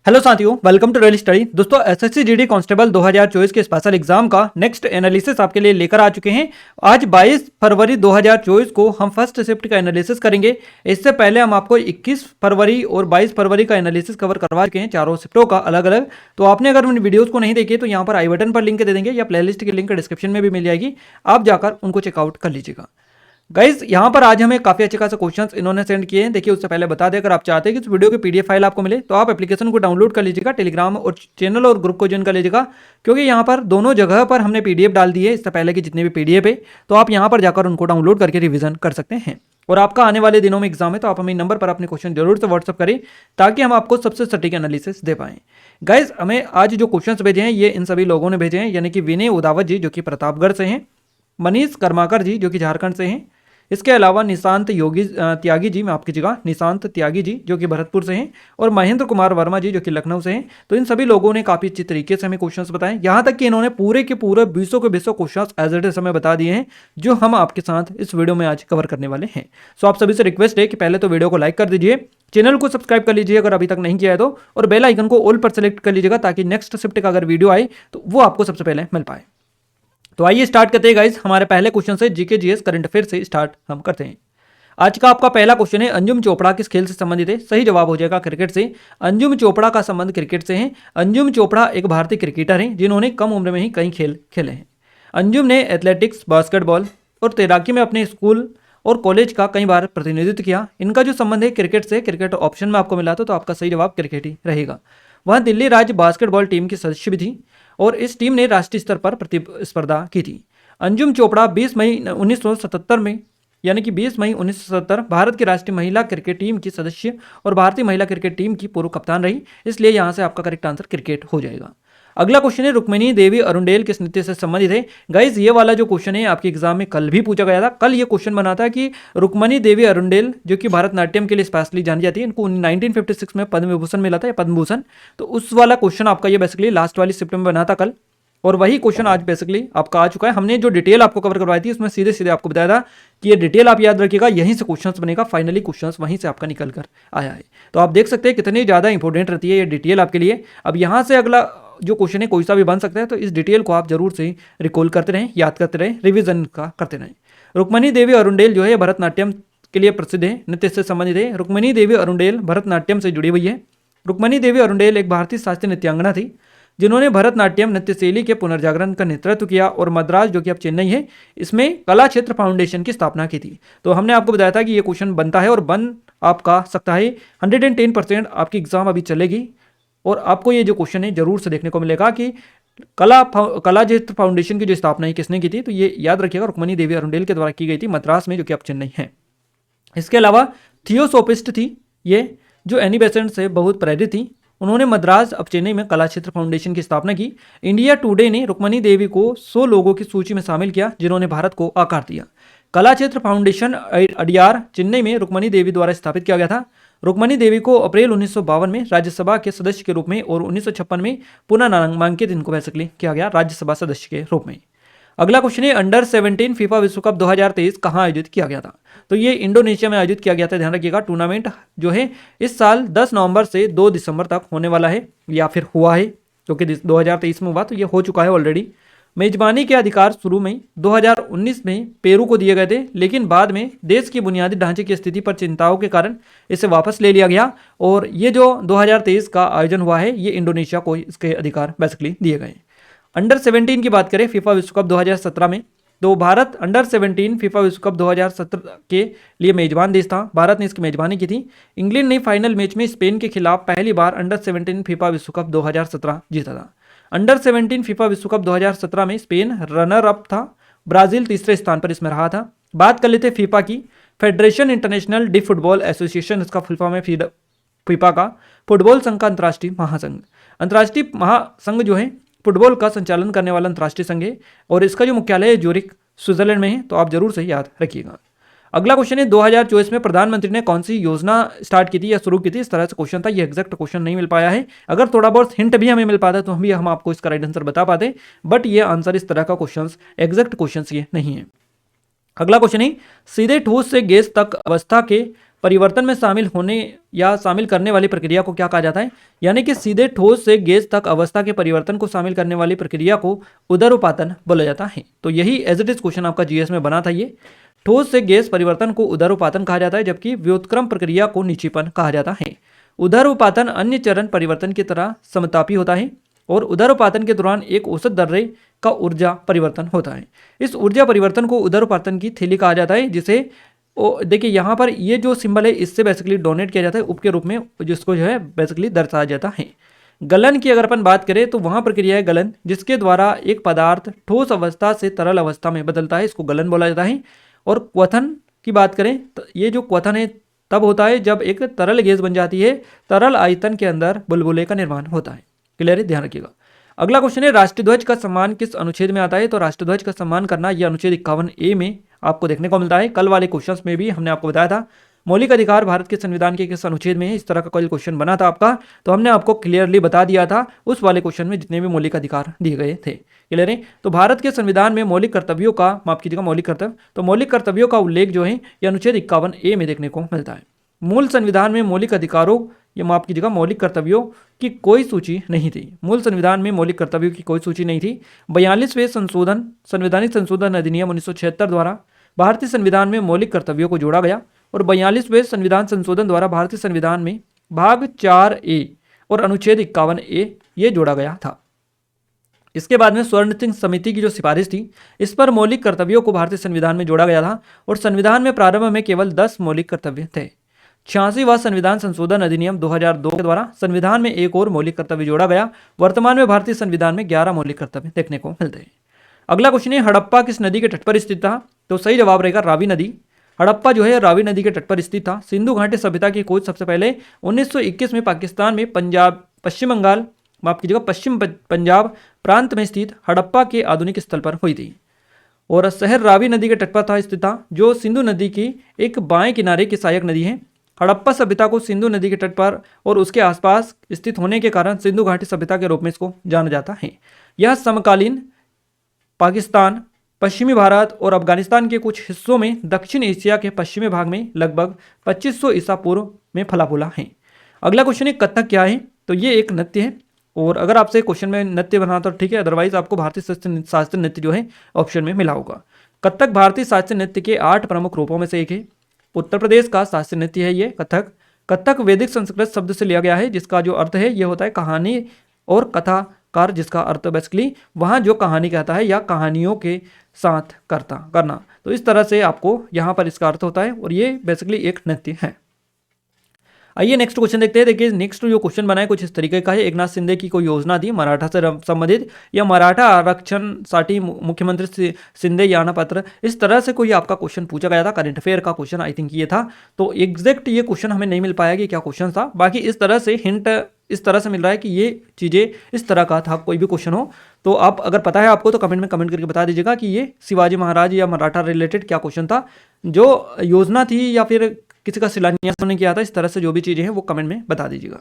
Hello साथियों, welcome to real study. दोस्तों, SSC GD constable 2024 के स्पेशल एग्जाम का नेक्स्ट एनालिसिस आपके लिए लेकर आ चुके हैं। आज 22 फरवरी 2024 को हम फर्स्ट शिफ्ट का एनालिसिस करेंगे। इससे पहले हम आपको 21 फरवरी और 22 फरवरी का एनालिसिस कवर करवा चुके हैं, चारों शिफ्टों का अलग अलग। तो आपने अगर उन वीडियोज़ को नहीं देखे तो यहाँ पर आई बटन पर लिंक दे देंगे या प्लेलिस्ट की लिंक डिस्क्रिप्शन में भी मिल जाएगी, आप जाकर उनको चेकआउट कर लीजिएगा। गाइज, यहाँ पर आज हमें काफी अच्छे खासे क्वेश्चंस इन्होंने सेंड किए हैं। देखिए, उससे पहले बता दें, अगर आप चाहते हैं कि इस वीडियो की पीडीएफ फाइल आपको मिले तो आप एप्लीकेशन को डाउनलोड कर लीजिएगा, टेलीग्राम और चैनल और ग्रुप को ज्वाइन कर लीजिएगा, क्योंकि यहाँ पर दोनों जगह पर हमने पीडीएफ डाल दी है इससे पहले की जितने भी पीडीएफ है, तो आप यहाँ पर जाकर उनको डाउनलोड करके रिविजन कर सकते हैं। और आपका आने वाले दिनों में एग्जाम है तो आप हमें नंबर पर अपने क्वेश्चन जरूर से व्हाट्सअप करें ताकि हम आपको सबसे सटीक एनालिसिस दे पाएं। गाइज, हमें आज जो क्वेश्चंस भेजे हैं ये इन सभी लोगों ने भेजे हैं, यानी कि विनय उदावत जी जो कि प्रतापगढ़ से हैं, मनीष कर्माकर जी जो कि झारखंड से हैं, इसके अलावा निशांत त्यागी जी, मैं आपकी जगह निशांत त्यागी जी जो कि भरतपुर से हैं, और महेंद्र कुमार वर्मा जी जो कि लखनऊ से हैं। तो इन सभी लोगों ने काफ़ी अच्छी तरीके से हमें क्वेश्चंस बताए, यहाँ तक कि इन्होंने पूरे के पूरे 20 के 20 क्वेश्चंस एज इट इज हमें बता दिए हैं जो हम आपके साथ इस वीडियो में आज कवर करने वाले हैं। सो आप सभी से रिक्वेस्ट है कि पहले तो वीडियो को लाइक कर दीजिए, चैनल को सब्सक्राइब कर लीजिए अगर अभी तक नहीं किया है तो, और बेल आइकन को ऑल पर सेलेक्ट कर लीजिएगा ताकि नेक्स्ट शिफ्ट का अगर वीडियो आए तो वो आपको सबसे पहले मिल पाए। तो आइए स्टार्ट करते हैं गाइस। हमारे पहले क्वेश्चन से जीके जीएस करंट अफेयर से स्टार्ट हम करते हैं। आज का आपका पहला क्वेश्चन है, अंजुम चोपड़ा किस खेल से संबंधित है? सही जवाब हो जाएगा क्रिकेट से। अंजुम चोपड़ा का संबंध क्रिकेट से है। अंजुम चोपड़ा एक भारतीय क्रिकेटर हैं जिन्होंने कम उम्र में ही कई खेल खेले हैं। अंजुम ने एथलेटिक्स, बास्केटबॉल और तैराकी में अपने स्कूल और कॉलेज का कई बार प्रतिनिधित्व किया। इनका जो संबंध है क्रिकेट से, क्रिकेट ऑप्शन में आपको मिला तो आपका सही जवाब क्रिकेट ही रहेगा। वह दिल्ली राज्य बास्केटबॉल टीम की सदस्य भी थी और इस टीम ने राष्ट्रीय स्तर पर प्रतिस्पर्धा की थी। अंजुम चोपड़ा 20 मई 1977 में, यानी कि 20 मई 1970 भारत की राष्ट्रीय महिला क्रिकेट टीम की सदस्य और भारतीय महिला क्रिकेट टीम की पूर्व कप्तान रही, इसलिए यहां से आपका करेक्ट आंसर क्रिकेट हो जाएगा। अगला क्वेश्चन है, रुक्मिणी देवी अरुंडेल किस नृत्य से संबंधित है? गाइज, ये वाला जो क्वेश्चन है आपके एग्जाम में कल भी पूछा गया था। कल ये क्वेश्चन बना था कि रुक्मिणी देवी अरुंडेल जो कि भरतनाट्यम के लिए स्पेशली जानी जाती है, इनको 1956 में पद्म विभूषण मिला था या पद्म भूषण, तो उस वाला क्वेश्चन आपका ये बेसिकली लास्ट वाली शिफ्ट में बना था कल, और वही क्वेश्चन आज बेसिकली आपका आ चुका है। हमने जो डिटेल आपको कवर करवाई थी उसमें सीधे सीधे आपको बताया था कि ये डिटेल आप याद रखिएगा, यहीं से क्वेश्चंस बनेगा, फाइनली क्वेश्चंस वहीं से आपका निकल कर आया है। तो आप देख सकते हैं कितनी ज़्यादा इंपॉर्टेंट रहती है ये डिटेल आपके लिए। अब यहाँ से अगला जो क्वेश्चन है कोई सा भी बन सकता है, तो इस डिटेल को आप जरूर से रिकॉल करते रहें, याद करते रहें, रिविजन का करते रहें। रुक्मिणी देवी अरुंडेल जो है भरतनाट्यम के लिए प्रसिद्ध है, नृत्य से संबंधित है। रुक्मिणी देवी अरुंडेल भरतनाट्यम से जुड़ी हुई है। रुक्मिणी देवी अरुंडेल एक भारतीय शास्त्रीय नृत्यांगना थी जिन्होंने भरतनाट्यम नृत्य शैली के पुनर्जागरण का नेतृत्व किया और मद्रास जो कि अब चेन्नई है इसमें कला क्षेत्र फाउंडेशन की स्थापना की थी। तो हमने आपको बताया था कि ये क्वेश्चन बनता है और बन आपका सकता है। 110% आपकी एग्जाम अभी चलेगी और आपको ये जो क्वेश्चन है जरूर से देखने को मिलेगा कि कला क्षेत्र फाउंडेशन की जो स्थापना है किसने की थी, तो ये याद रखिएगा रुक्मिणी देवी अरुंडेल के द्वारा की गई थी मद्रास में जो कि अब चेन्नई है। इसके अलावा थियोसोफिस्ट थी ये, जो एनी बेसेंट से बहुत प्रेरित थी। उन्होंने मद्रास अब चेन्नई में कला क्षेत्र फाउंडेशन की स्थापना की। इंडिया टुडे ने रुक्मिणी देवी को 100 लोगों की सूची में शामिल किया जिन्होंने भारत को आकार दिया। कला क्षेत्र फाउंडेशन अडियार चेन्नई में रुक्मिणी देवी द्वारा स्थापित किया गया था। रुक्मिणी देवी को अप्रैल 1952 में राज्यसभा के सदस्य के रूप में और 1956 में पुनः नामांकित इनको बेसिकली किया गया राज्यसभा सदस्य के रूप में। अगला क्वेश्चन है, अंडर 17 फीफा विश्व कप 2023 कहाँ आयोजित किया गया था? तो ये इंडोनेशिया में आयोजित किया गया था। ध्यान रखिएगा, टूर्नामेंट जो है इस साल 10 नवंबर से 2 दिसंबर तक होने वाला है या फिर हुआ है, क्योंकि 2023 में हुआ तो ये हो चुका है ऑलरेडी। मेजबानी के अधिकार शुरू में 2019 में पेरू को दिए गए थे, लेकिन बाद में देश की बुनियादी ढांचे की स्थिति पर चिंताओं के कारण इसे वापस ले लिया गया और ये जो 2023 का आयोजन हुआ है ये इंडोनेशिया को इसके अधिकार बेसिकली दिए गए। अंडर 17 की बात करें फीफा विश्व कप 2017 में, तो भारत अंडर 17 फीफा विश्व कप 2017 के लिए मेजबान देश था। भारत ने इसकी मेजबानी की थी। इंग्लैंड ने फाइनल मैच में स्पेन के खिलाफ पहली बार अंडर 17 फीफा विश्व कप 2017 जीता था। अंडर 17 फीफा विश्व कप 2017 में स्पेन रनर अप था, ब्राजील तीसरे स्थान पर इसमें रहा था। बात कर लेते फीफा की, federation international D football association, इसका फुल फॉर्म है फीफा का, फुटबॉल संघ का अंतर्राष्ट्रीय महासंघ। अंतर्राष्ट्रीय महासंघ जो है फुटबॉल का संचालन करने वाला अंतर्राष्ट्रीय संघ है और इसका जो मुख्यालय है ज्यूरिख स्विट्जरलैंड में है, तो आप जरूर से याद रखिएगा। अगला क्वेश्चन है, 2024 में प्रधानमंत्री ने कौन सी योजना स्टार्ट की थी या शुरू की थी? इस तरह से क्वेश्चन था, ये एग्जैक्ट क्वेश्चन नहीं मिल पाया है। अगर थोड़ा बहुत हिंट भी हमें मिल पाता तो हम आपको इसका राइट आंसर बता पाते, बट ये आंसर इस तरह का क्वेश्चन एग्जैक्ट क्वेश्चन ये नहीं है। अगला क्वेश्चन है, सीधे ठोस से गैस तक अवस्था के परिवर्तन में शामिल होने या शामिल करने वाली प्रक्रिया को क्या कहा जाता है, यानी कि सीधे ठोस से गैस तक अवस्था के परिवर्तन को शामिल करने वाली प्रक्रिया को उदरोपातन बोला जाता है। तो यही एज इट इज क्वेश्चन आपका जीएस में बना था। ये ठोस से गैस परिवर्तन को उदरोपातन कहा जाता है, जबकि व्युत्क्रम प्रक्रिया को नीचीपन कहा जाता है। उदरोपातन अन्य चरण परिवर्तन की तरह समतापी होता है और उदरोपातन के दौरान एक औसत दर्रे का ऊर्जा परिवर्तन होता है। इस ऊर्जा परिवर्तन को उदरोपातन की थैली कहा जाता है, जिसे देखिए यहाँ पर ये जो सिंबल है इससे बेसिकली डोनेट किया जाता है उप के रूप में, जिसको जो है बेसिकली दर्शाया जाता है। गलन की अगर अपन बात करें तो वहाँ प्रक्रिया है गलन, जिसके द्वारा एक पदार्थ ठोस अवस्था से तरल अवस्था में बदलता है, इसको गलन बोला जाता है। और क्वथन की बात करें तो ये जो क्वथन है तब होता है जब एक तरल गैस बन जाती है, तरल आयतन के अंदर बुलबुले का निर्माण होता है। क्लियर है, ध्यान रखिएगा। अगला क्वेश्चन है राष्ट्रीय ध्वज का सम्मान किस अनुच्छेद में आता है। तो राष्ट्रीय ध्वज का सम्मान करना यह अनुच्छेद 51A में आपको देखने को मिलता है। कल वाले क्वेश्चंस में भी हमने आपको बताया था मौलिक अधिकार भारत के संविधान के किस अनुच्छेद में है, इस तरह का कोई क्वेश्चन बना था आपका, तो हमने आपको क्लियरली बता दिया था उस वाले क्वेश्चन में जितने भी मौलिक अधिकार दिए गए थे। क्लियर है। तो भारत के संविधान में मौलिक कर्तव्यों का, माफ कीजिएगा मौलिक कर्तव्य, तो मौलिक कर्तव्यों का उल्लेख जो है यह अनुच्छेद 51A में देखने को मिलता है। मूल संविधान में मौलिक अधिकारों या माफ कीजिएगा मौलिक कर्तव्यों की कोई सूची नहीं थी। मूल संविधान में मौलिक कर्तव्यों की कोई सूची नहीं थी। 42वें संशोधन संवैधानिक संशोधन अधिनियम 1976 द्वारा भारतीय संविधान में मौलिक कर्तव्यों को जोड़ा गया और 42वें संविधान संशोधन द्वारा भारतीय संविधान में भाग 4A और अनुच्छेद 51A ये जोड़ा गया था। इसके बाद में स्वर्ण सिंह समिति की जो सिफारिश थी, इस पर मौलिक कर्तव्यों को भारतीय संविधान में जोड़ा गया था और संविधान में प्रारंभ में केवल 10 मौलिक कर्तव्य थे। 86वां संविधान संशोधन अधिनियम 2002 के द्वारा संविधान में एक और मौलिक कर्तव्य जोड़ा गया। वर्तमान में भारतीय संविधान में 11 मौलिक कर्तव्य देखने को मिलते हैं। अगला क्वेश्चन है हड़प्पा किस नदी के तट पर स्थित था। तो सही जवाब रहेगा रावी नदी। हड़प्पा जो है रावी नदी के तट पर स्थित था। सिंधु घाटी सभ्यता की खोज सबसे पहले 1921 में पाकिस्तान में पश्चिम पंजाब प्रांत में स्थित हड़प्पा के आधुनिक स्थल पर हुई थी और शहर रावी नदी के तट पर था स्थित था, जो सिंधु नदी की एक बाएं किनारे की सहायक नदी है। हड़प्पा सभ्यता को सिंधु नदी के तट पर और उसके आसपास स्थित होने के कारण सिंधु घाटी सभ्यता के रूप में इसको जाना जाता है। यह समकालीन पाकिस्तान, पश्चिमी भारत और अफगानिस्तान के कुछ हिस्सों में दक्षिण एशिया के पश्चिमी भाग में लगभग 2500 ईसा पूर्व में फला फूला है। अगला क्वेश्चन है कथक क्या है। तो ये एक नृत्य है और अगर आपसे क्वेश्चन में नृत्य बना तो ठीक है, अदरवाइज आपको भारतीय शास्त्रीय नृत्य जो है ऑप्शन में मिला होगा। कथक भारतीय शास्त्रीय नृत्य के 8 प्रमुख रूपों में से एक है। उत्तर प्रदेश का शास्त्रीय नृत्य है ये कथक। कथक वैदिक संस्कृत शब्द से लिया गया है, जिसका जो अर्थ है ये होता है कहानी और कथाकार, जिसका अर्थ बेसिकली वहाँ जो कहानी कहता है या कहानियों के साथ करना। तो इस तरह से आपको यहाँ पर इसका अर्थ होता है और ये बेसिकली एक नृत्य है। आइए नेक्स्ट क्वेश्चन देखते हैं। देखिए नेक्स्ट जो क्वेश्चन बना है कुछ इस तरीके का है। एकनाथ शिंदे की कोई योजना थी मराठा से संबंधित या मराठा आरक्षण साठी मुख्यमंत्री शिंदे याना पत्र, इस तरह से कोई आपका क्वेश्चन पूछा गया था। करंट अफेयर का क्वेश्चन आई थिंक ये था। तो एग्जैक्ट ये क्वेश्चन हमें नहीं मिल पाया कि क्या क्वेश्चन था, बाकी इस तरह से हिंट इस तरह से मिल रहा है कि ये चीज़ें इस तरह का था। कोई भी क्वेश्चन हो तो आप अगर पता है आपको तो कमेंट में कमेंट करके बता दीजिएगा कि ये शिवाजी महाराज या मराठा रिलेटेड क्या क्वेश्चन था, जो योजना थी या फिर किसी का शिलान्यास होने किया था। इस तरह से जो भी चीज़ें हैं वो कमेंट में बता दीजिएगा।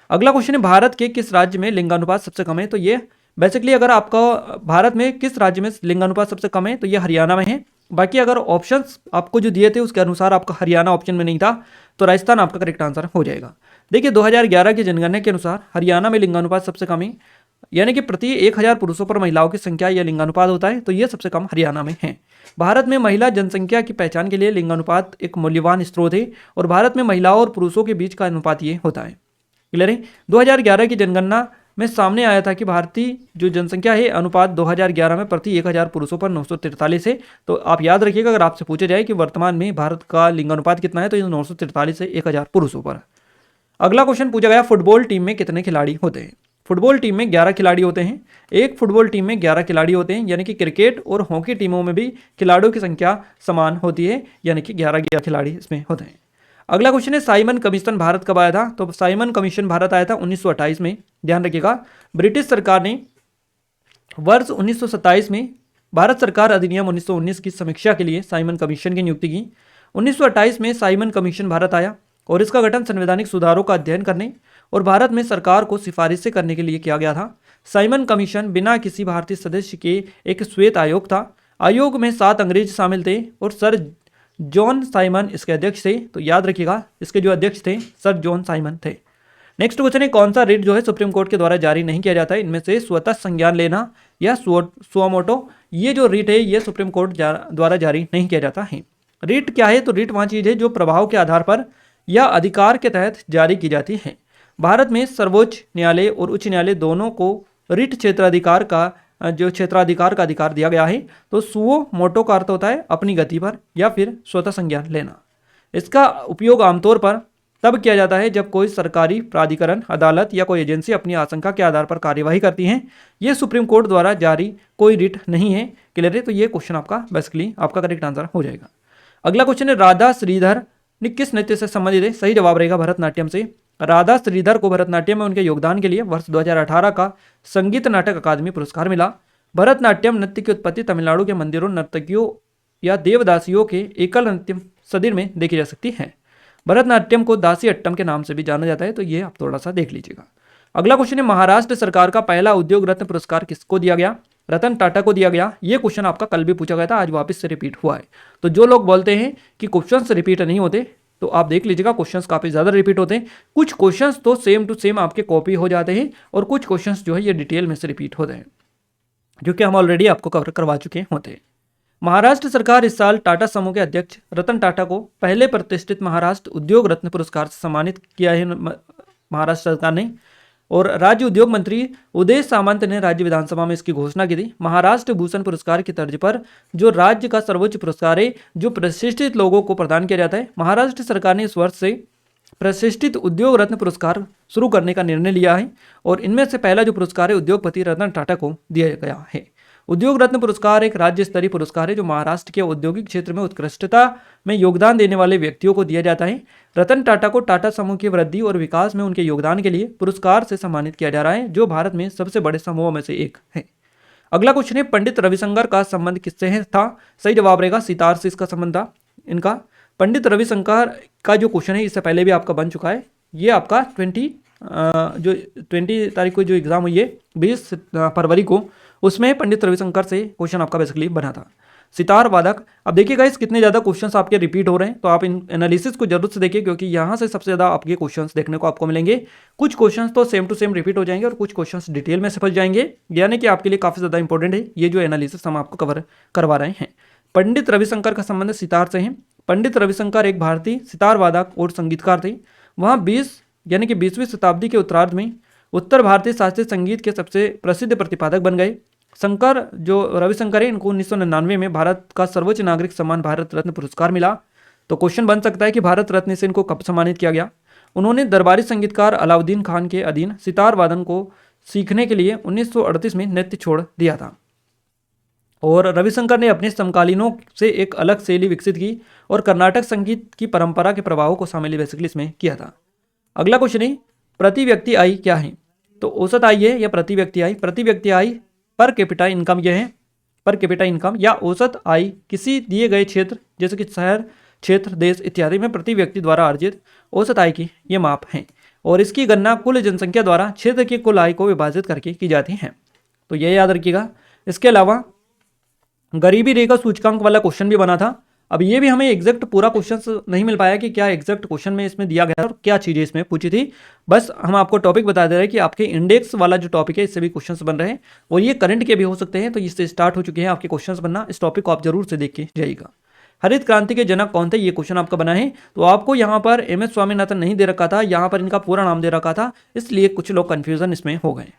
अगला क्वेश्चन है भारत के किस राज्य में लिंगानुपात सबसे कम है। तो ये बेसिकली अगर आपका भारत में किस राज्य में लिंगानुपात सबसे कम है तो ये हरियाणा में है। बाकी अगर ऑप्शंस आपको जो दिए थे उसके अनुसार आपका हरियाणा ऑप्शन में नहीं था तो राजस्थान आपका करेक्ट आंसर हो जाएगा। देखिए 2011 की जनगणना के अनुसार हरियाणा में लिंगानुपात सबसे कम है, यानी कि प्रति 1000 पुरुषों पर महिलाओं की संख्या यह लिंगानुपात होता है, तो यह सबसे कम हरियाणा में है। भारत में महिला जनसंख्या की पहचान के लिए लिंगानुपात एक मूल्यवान स्रोत है और भारत में महिलाओं और पुरुषों के बीच का अनुपात ये होता है। क्लियर है। 2011 की जनगणना में सामने आया था कि भारतीय जो जनसंख्या है अनुपात 2011 में प्रति 1000 पुरुषों पर 943 है। तो आप याद रखिएगा अगर आपसे पूछा जाए कि वर्तमान में भारत का लिंगानुपात कितना है तो ये 943 है 1000 पुरुषों पर। अगला क्वेश्चन पूछा गया फुटबॉल टीम में कितने खिलाड़ी होते हैं। फुटबॉल टीम में 11 खिलाड़ी होते हैं। एक फुटबॉल टीम में 11 खिलाड़ी होते हैं, यानी कि क्रिकेट और हॉकी टीमों में भी खिलाड़ियों की संख्या समान होती है, यानी कि 11 खिलाड़ी इसमें होते हैं। अगला क्वेश्चन है साइमन कमीशन भारत कब आया था। तो साइमन कमीशन भारत आया था 1928 में। ध्यान रखिएगा ब्रिटिश सरकार ने वर्ष 1927 में भारत सरकार अधिनियम 1919 की समीक्षा के लिए साइमन कमीशन की नियुक्ति की। 1928 में साइमन कमीशन भारत आया और इसका गठन संवैधानिक सुधारों का अध्ययन करने और भारत में सरकार को सिफारिशें करने के लिए किया गया था। साइमन कमीशन बिना किसी भारतीय सदस्य के एक श्वेत आयोग था। आयोग में 7 अंग्रेज शामिल थे और सर जॉन साइमन इसके अध्यक्ष थे। तो याद रखिएगा इसके जो अध्यक्ष थे सर जॉन साइमन थे। नेक्स्ट क्वेश्चन है, कौन सा रिट जो है सुप्रीम कोर्ट के द्वारा जारी नहीं किया जाता है? इनमें से स्वतः संज्ञान लेना या सुओमोटो, ये जो रिट है ये सुप्रीम कोर्ट द्वारा जारी नहीं किया जाता है। रिट क्या है? तो रिट वहाँ चीज़ है जो प्रभाव के आधार पर या अधिकार के तहत जारी की जाती है। भारत में सर्वोच्च न्यायालय और उच्च न्यायालय दोनों को रिट क्षेत्राधिकार का अधिकार दिया गया है। तो सुओ मोटो का अर्थ होता है अपनी गति पर या फिर स्वतः संज्ञान लेना। इसका उपयोग आमतौर पर तब किया जाता है जब कोई सरकारी प्राधिकरण, अदालत या कोई एजेंसी अपनी आशंका के आधार पर कार्यवाही करती है। यह सुप्रीम कोर्ट द्वारा जारी कोई रिट नहीं है। क्लियर है? तो ये क्वेश्चन आपका बेसिकली आपका करेक्ट आंसर हो जाएगा। अगला क्वेश्चन है, राधा श्रीधर ने किस नृत्य से संबंधित है? सही जवाब रहेगा भरतनाट्यम से। राधा श्रीधर को भरतनाट्यम में उनके योगदान के लिए वर्ष 2018 का संगीत नाटक अकादमी पुरस्कार मिला। भरतनाट्यम नृत्य की उत्पत्ति तमिलनाडु के मंदिरों, नर्तकियों या देवदासियों के एकल नृत्य सदिर में देखी जा सकती है। भरतनाट्यम को दासी अट्टम के नाम से भी जाना जाता है। तो ये आप थोड़ा सा देख लीजिएगा। अगला क्वेश्चन है, महाराष्ट्र सरकार का पहला उद्योग रत्न पुरस्कार किसको दिया गया? रतन टाटा को दिया गया। ये क्वेश्चन आपका कल भी पूछा गया था, आज वापस से रिपीट हुआ है। तो जो लोग बोलते हैं कि क्वेश्चंस रिपीट नहीं होते, तो आप देख लीजिएगा क्वेश्चंस काफी ज्यादा रिपीट होते हैं। कुछ क्वेश्चंस तो सेम टू सेम आपके कॉपी हो जाते हैं और कुछ क्वेश्चंस जो है ये डिटेल में से रिपीट होते हैं, जो कि हम ऑलरेडी आपको कवर करवा चुके होते हैं। महाराष्ट्र सरकार इस साल टाटा समूह के अध्यक्ष रतन टाटा को पहले प्रतिष्ठित महाराष्ट्र उद्योग रत्न पुरस्कार से सम्मानित किया है महाराष्ट्र सरकार ने। और राज्य उद्योग मंत्री उदय सामंत ने राज्य विधानसभा में इसकी घोषणा की थी। महाराष्ट्र भूषण पुरस्कार की तर्ज पर जो राज्य का सर्वोच्च पुरस्कार है जो प्रतिष्ठित लोगों को प्रदान किया जाता है, महाराष्ट्र सरकार ने इस वर्ष से प्रतिष्ठित उद्योग रत्न पुरस्कार शुरू करने का निर्णय लिया है। और इनमें से पहला जो पुरस्कार है उद्योगपति रतन टाटा को दिया गया है। उद्योग रत्न पुरस्कार एक राज्य स्तरीय पुरस्कार है जो महाराष्ट्र के औद्योगिक क्षेत्र में उत्कृष्टता में योगदान देने वाले व्यक्तियों को दिया जाता है। रतन टाटा को टाटा समूह की वृद्धि और विकास में उनके योगदान के लिए पुरस्कार से सम्मानित किया जा रहा है, जो भारत में सबसे बड़े समूहों में से एक है। अगला क्वेश्चन है, पंडित रविशंकर का संबंध किससे था? सही जवाब रहेगा सितार से इसका संबंध था इनका। पंडित रविशंकर का जो क्वेश्चन है इससे पहले भी आपका बन चुका है। ये आपका 20 तारीख को जो एग्जाम हुई है 20 फरवरी को, उसमें पंडित रविशंकर से क्वेश्चन आपका बेसिकली बना था। सितार वादक। अब देखिए गाइस कितने ज़्यादा क्वेश्चंस आपके रिपीट हो रहे हैं, तो आप इन एनालिसिस को जरूर से देखिए क्योंकि यहाँ से सबसे ज़्यादा आपके क्वेश्चंस देखने को आपको मिलेंगे। कुछ क्वेश्चंस तो सेम टू सेम रिपीट हो जाएंगे और कुछ क्वेश्चंस डिटेल में समझ जाएंगे, यानी कि आपके लिए काफ़ी ज़्यादा इंपॉर्टेंट है ये जो एनालिसिस हम आपको कवर करवा रहे हैं। पंडित रविशंकर का संबंध सितार से है। पंडित रविशंकर एक भारतीय सितार वादक और संगीतकार थे। वहाँ 20वीं शताब्दी के उत्तरार्ध में उत्तर भारतीय शास्त्रीय संगीत के सबसे प्रसिद्ध प्रतिपादक बन गए। शंकर जो रविशंकर है इनको 1999 में भारत का सर्वोच्च नागरिक सम्मान भारत रत्न पुरस्कार मिला। तो क्वेश्चन बन सकता है कि भारत रत्न से इनको कब सम्मानित किया गया? उन्होंने दरबारी संगीतकार अलाउद्दीन खान के अधीन सितार वादन को सीखने के लिए 1938 में नृत्य छोड़ दिया था। और रविशंकर ने अपने समकालीनों से एक अलग शैली विकसित की और कर्नाटक संगीत की परंपरा के प्रभावों को शामिल बेसिकली इसमें किया था। अगला क्वेश्चन है, प्रति व्यक्ति आय क्या है? तो औसत आय है या प्रति व्यक्ति आय? प्रति व्यक्ति आय पर कैपिटा इनकम यह है। पर कैपिटा इनकम या औसत आय किसी दिए गए क्षेत्र जैसे कि शहर, क्षेत्र, देश इत्यादि में प्रति व्यक्ति द्वारा अर्जित औसत आय की ये माप है। और इसकी गणना कुल जनसंख्या द्वारा क्षेत्र की कुल आय को विभाजित करके की जाती है। तो ये याद रखिएगा। इसके अलावा गरीबी रेखा सूचकांक वाला क्वेश्चन भी बना था। अब ये भी हमें एग्जैक्ट पूरा क्वेश्चन नहीं मिल पाया कि क्या एग्जैक्ट क्वेश्चन में इसमें दिया गया और क्या चीज़ें इसमें पूछी थी। बस हम आपको टॉपिक बता दे रहे हैं कि आपके इंडेक्स वाला जो टॉपिक है इससे भी क्वेश्चंस बन रहे हैं और ये करंट के भी हो सकते हैं। तो इससे स्टार्ट हो चुके हैं आपके क्वेश्चंस बनना। इस टॉपिक को आप जरूर से देख के जाइएगा। हरित क्रांति के जनक कौन थे? ये क्वेश्चन आपका बना है। तो आपको यहाँ पर MS स्वामीनाथन नहीं दे रखा था, यहाँ पर इनका पूरा नाम दे रखा था, इसलिए कुछ लोग कन्फ्यूजन इसमें हो गए।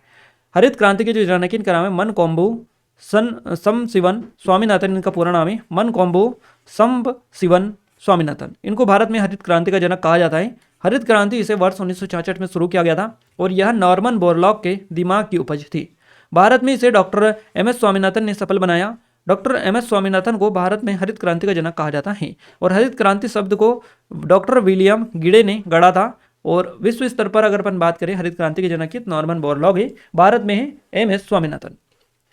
हरित क्रांति के जो जनक इनका नाम है मनकोम्बु संबशिवन स्वामीनाथन, इनका पूरा नाम है मनकोम्बु संबशिवन स्वामीनाथन। इनको भारत में हरित क्रांति का जनक कहा जाता है। हरित क्रांति इसे वर्ष 1966 में शुरू किया गया था और यह नॉर्मन बोरलॉग के दिमाग की उपज थी। भारत में इसे डॉक्टर MS स्वामीनाथन ने सफल बनाया। डॉक्टर MS स्वामीनाथन को भारत में हरित क्रांति का जनक कहा जाता है और हरित क्रांति शब्द को डॉक्टर विलियम गिडे ने गढ़ा था। और विश्व स्तर पर अगर अपन बात करें हरित क्रांति के जनक नॉर्मन बोरलॉग है, भारत में है MS स्वामीनाथन।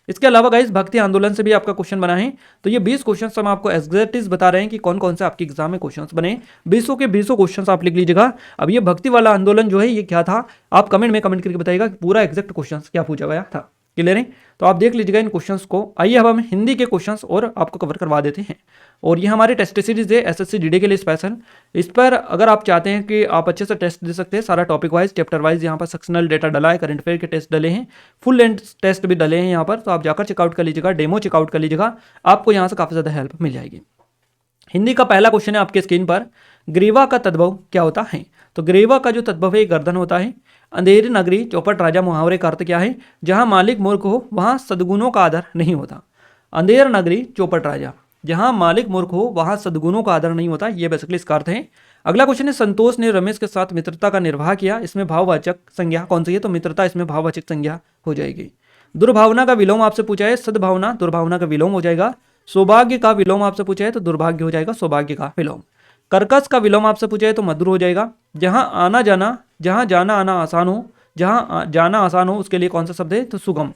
इसके अलावा गाइस भक्ति आंदोलन से भी आपका क्वेश्चन बना है। तो ये 20 क्वेश्चन हम आपको एग्जैक्टिव बता रहे हैं कि कौन कौन से आपके एग्जाम में क्वेश्चंस बने। 20 के 20 क्वेश्चंस आप लिख लीजिएगा। अब ये भक्ति वाला आंदोलन जो है ये क्या था, आप कमेंट में कमेंट करके बताइएगा कि पूरा एग्जैक्ट क्वेश्चंस क्या पूछा गया था। क्लियर है? तो आप देख लीजिएगा इन क्वेश्चंस को। आइए अब हम हिंदी के क्वेश्चंस और आपको कवर करवा देते हैं। और ये हमारी टेस्ट सीरीज है एसएससी जीडी के लिए स्पेशल। इस पर अगर आप चाहते हैं कि आप अच्छे से टेस्ट दे सकते हैं, सारा टॉपिक वाइज चैप्टर वाइज यहाँ पर सेक्शनल डेटा डला है, करंट अफेयर के टेस्ट डले हैं, फुल लेंथ टेस्ट भी डले हैं यहाँ पर, तो आप जाकर चेकआउट कर लीजिएगा, डेमो चेकआउट कर लीजिएगा, आपको यहाँ से काफ़ी ज़्यादा हेल्प मिल जाएगी। हिंदी का पहला क्वेश्चन है आपके स्क्रीन पर, ग्रीवा का तद्भव क्या होता है? तो ग्रीवा का जो तद्भव है गर्दन होता है। अंधेरी नगरी चौपट राजा मुहावरे का अर्थ क्या है? जहां मालिक मूर्ख हो वहां सद्गुणों का आदर नहीं होता। अंधेर नगरी चौपट राजा, जहां मालिक मूर्ख हो वहां सद्गुणों का आदर नहीं होता, ये बेसिकली इसका अर्थ है। अगला क्वेश्चन है, संतोष ने रमेश के साथ मित्रता का निर्वाह किया, इसमें भाववाचक संज्ञा कौन सी है? तो मित्रता इसमें भाववाचक संज्ञा हो जाएगी। दुर्भावना का विलोम आपसे पूछा है, सद्भावना दुर्भावना का विलोम हो जाएगा। सौभाग्य का विलोम आपसे पूछा है तो दुर्भाग्य हो जाएगा, सौभाग्य का विलोम। कर्कश का विलोम आपसे पूछा है तो मधुर हो जाएगा। जहां जाना आना आसान हो, जहां जाना आसान हो उसके लिए कौन सा शब्द है? तो सुगम।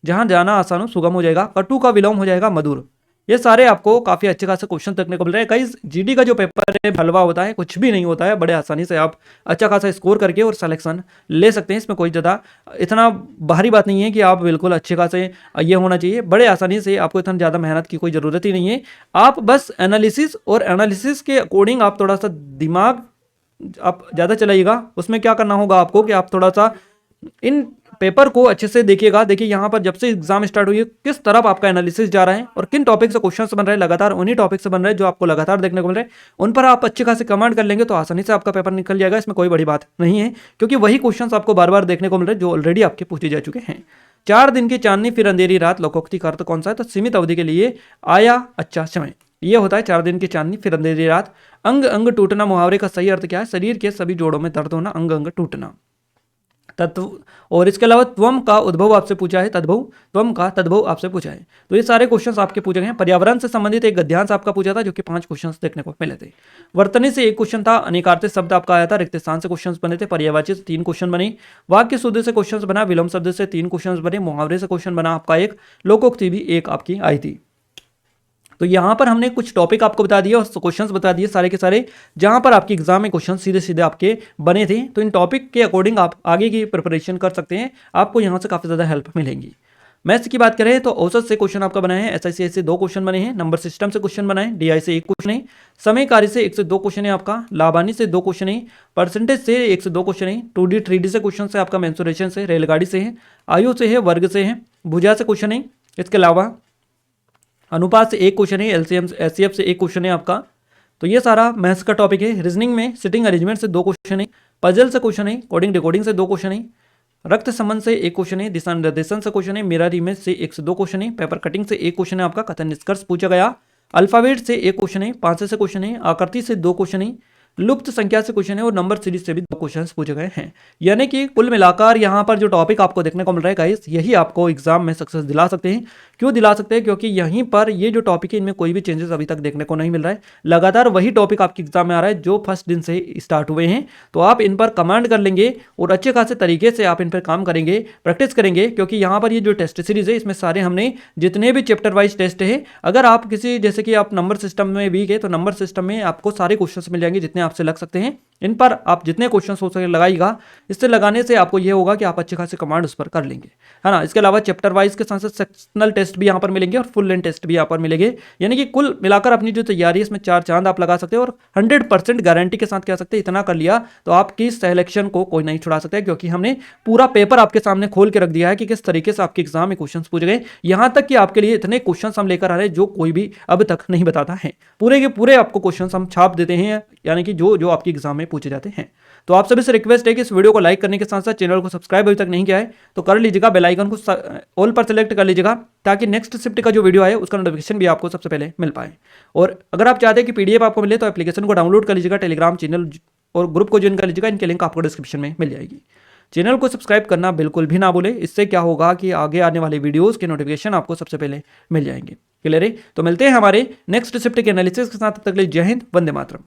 जहां जाना आसान हो सुगम हो जाएगा। कटु का विलोम हो जाएगा मधुर। ये सारे आपको काफी अच्छे खासे क्वेश्चन देखने को मिल रहे हैं। कई जीडी का जो पेपर है हलवा होता है, कुछ भी नहीं होता है, बड़े आसानी से आप अच्छा खासा स्कोर करके और सिलेक्शन ले सकते हैं। इसमें कोई ज़्यादा इतना भारी बात नहीं है कि आप बिल्कुल अच्छे खासे ये होना चाहिए, बड़े आसानी से, आपको इतना ज़्यादा मेहनत की कोई ज़रूरत ही नहीं है। आप बस एनालिसिस और एनालिसिस के अकॉर्डिंग आप थोड़ा सा दिमाग आप ज़्यादा चलाइएगा। उसमें क्या करना होगा आपको कि आप थोड़ा सा इन पेपर को अच्छे से देखिएगा। देखिए यहाँ पर जब से एग्जाम स्टार्ट हुई है किस तरफ आपका एनालिसिस जा रहा है और किन टॉपिक से क्वेश्चंस बन रहे हैं, लगातार उन्हीं टॉपिक से बन रहे हैं जो आपको लगातार देखने को मिल रहे हैं। उन पर आप अच्छे खासे कमांड कर लेंगे तो आसानी से आपका पेपर निकल जाएगा। इसमें कोई बड़ी बात नहीं है, क्योंकि वही क्वेश्चंस आपको बार बार देखने को मिल रहे हैं जो ऑलरेडी आपके पूछे जा चुके हैं। 4 दिन की चांदनी फिर अंधेरी रात, लोकोक्ति का अर्थ कौन सा है? तो सीमित अवधि के लिए आया अच्छा समय, ये होता है 4 दिन की चांदनी फिर अंधेरी रात। अंग अंग टूटना मुहावरे का सही अर्थ क्या है? शरीर के सभी जोड़ों में दर्द होना, अंग अंग टूटना। तत्व और इसके अलावा त्वम का उद्भव आपसे पूछा है, तद्भव, त्वम का तद्भव आपसे पूछा है। तो ये सारे क्वेश्चंस आपके पूछे गए हैं। पर्यावरण से संबंधित एक गद्यांश आपका पूछा था जो कि 5 क्वेश्चंस देखने को मिले थे। वर्तनी से एक क्वेश्चन था, अनेकार्थ शब्द आपका आया था, रिक्त स्थान से क्वेश्चंस बने थे, पर्यायवाची से 3 क्वेश्चन बने, वाक्य शुद्ध से क्वेश्चंस बना, विलोम शब्द से 3 क्वेश्चंस बने, मुहावरे से क्वेश्चन बना आपका एक, लोकोक्ति भी एक आपकी आई थी। तो यहाँ पर हमने कुछ टॉपिक आपको बता दिए और क्वेश्चंस बता दिए सारे के सारे, जहाँ पर आपके एग्जाम में क्वेश्चन सीधे सीधे आपके बने थे। तो इन टॉपिक के अकॉर्डिंग आप आगे की प्रिपरेशन कर सकते हैं, आपको यहाँ से काफ़ी ज़्यादा हेल्प मिलेंगी। मैथ्स की बात करें तो औसत से क्वेश्चन आपका बनाए हैं, एसआईसीआई से 2 क्वेश्चन बने हैं, नंबर सिस्टम से क्वेश्चन बनाए, डीआई से 1 क्वेश्चन है, समय कार्य से 1 से 2 क्वेश्चन है आपका, लाभानी से 2 क्वेश्चन है, परसेंटेज से 1 से 2 क्वेश्चन है, 2D 3D से क्वेश्चन है आपका, मेंसुरेशन से, रेलगाड़ी से है, आयु से है, वर्ग से है, भुजा से क्वेश्चन है, इसके अलावा अनुपात से 1 क्वेश्चन है, एलसीएम एचसीएफ से 1 क्वेश्चन है आपका। तो ये सारा मैथ्स का टॉपिक है। रीजनिंग में सिटिंग अरेंजमेंट से 2 क्वेश्चन है, पजल से क्वेश्चन है, कोडिंग डिकोडिंग से 2 क्वेश्चन है, रक्त संबंध से 1 क्वेश्चन है, दिशा निर्देशन से क्वेश्चन है, मिरर इमेज से 1 से 2 क्वेश्चन है, पेपर कटिंग से 1 क्वेश्चन है आपका, कथन निष्कर्ष पूछा गया, अल्फाबेट से 1 क्वेश्चन है, 5 से क्वेश्चन है, आकृति से 2 क्वेश्चन है, लुप्त संख्या से क्वेश्चन है और नंबर सीरीज से भी 2 क्वेश्चंस पूछे गए हैं। यानी कि कुल मिलाकर यहाँ पर जो टॉपिक आपको देखने को मिल रहा है गाइस, यही आपको एग्जाम में सक्सेस दिला सकते हैं। क्यों दिला सकते हैं? क्योंकि यहीं पर ये जो टॉपिक है इनमें कोई भी चेंजेस अभी तक देखने को नहीं मिल रहा है, लगातार वही टॉपिक आपके एग्जाम में आ रहा है जो फर्स्ट दिन से स्टार्ट हुए हैं। तो आप इन पर कमांड कर लेंगे और अच्छे खासे तरीके से आप इन पर काम करेंगे, प्रैक्टिस करेंगे, क्योंकि यहाँ पर ये जो टेस्ट सीरीज है इसमें सारे हमने जितने भी चैप्टर वाइज टेस्ट है, अगर आप किसी जैसे कि आप नंबर सिस्टम में वीक है तो नंबर सिस्टम में आपको सारे क्वेश्चन मिल जाएंगे जितने आपसे लग सकते हैं। इन पर आप जितने क्वेश्चन हो सके लगाइएगा, इससे लगाने से आपको ये होगा कि आप अच्छे खासे कमांड उस पर कर लेंगे, है ना। इसके अलावा चैप्टर वाइज के साथ साथ सेक्शनल टेस्ट भी यहाँ पर मिलेंगे और फुल लेंथ टेस्ट भी यहाँ पर मिलेंगे। यानी कि कुल मिलाकर अपनी जो तैयारी है इसमें 4 चांद आप लगा सकते हैं और 100% गारंटी के साथ कह सकते हैं इतना कर लिया तो आपकी सिलेक्शन को कोई नहीं छुड़ा सकता है, क्योंकि हमने पूरा पेपर आपके सामने खोल के रख दिया है कि किस तरीके से आपके एग्जाम में क्वेश्चन पूछे गए। यहाँ तक कि आपके लिए इतने क्वेश्चन हम लेकर आ रहे हैं जो कोई भी अब तक नहीं बताता है, पूरे के पूरे आपको क्वेश्चन हम छाप देते हैं, यानी कि जो आपके एग्जाम में पूछे जाते हैं। तो आप सभी से रिक्वेस्ट है कि इस वीडियो को लाइक करने के साथ साथ चैनल को सब्सक्राइब अभी तक नहीं किया है तो कर लीजिएगा, बेल आइकन को ऑल पर सेलेक्ट कर लीजिएगा ताकि नेक्स्ट शिफ्ट का जो वीडियो है उसका नोटिफिकेशन भी आपको सबसे पहले मिल पाए। और अगर आप चाहते हैं कि पीडीएफ आपको मिले तो एप्लीकेशन को डाउनलोड कर लीजिएगा, टेलीग्राम चैनल और ग्रुप को ज्वाइन कर लीजिएगा, इनके लिंक आपको डिस्क्रिप्शन में मिल जाएगी। चैनल को सब्सक्राइब करना बिल्कुल भी ना भूले, इससे क्या होगा कि आगे आने वाले वीडियोस के नोटिफिकेशन आपको सबसे पहले मिल जाएंगे। क्लियर है? तो मिलते हैं हमारे नेक्स्ट शिफ्ट के एनालिसिस के साथ, तब तक के लिए जय हिंद, वंदे मातरम।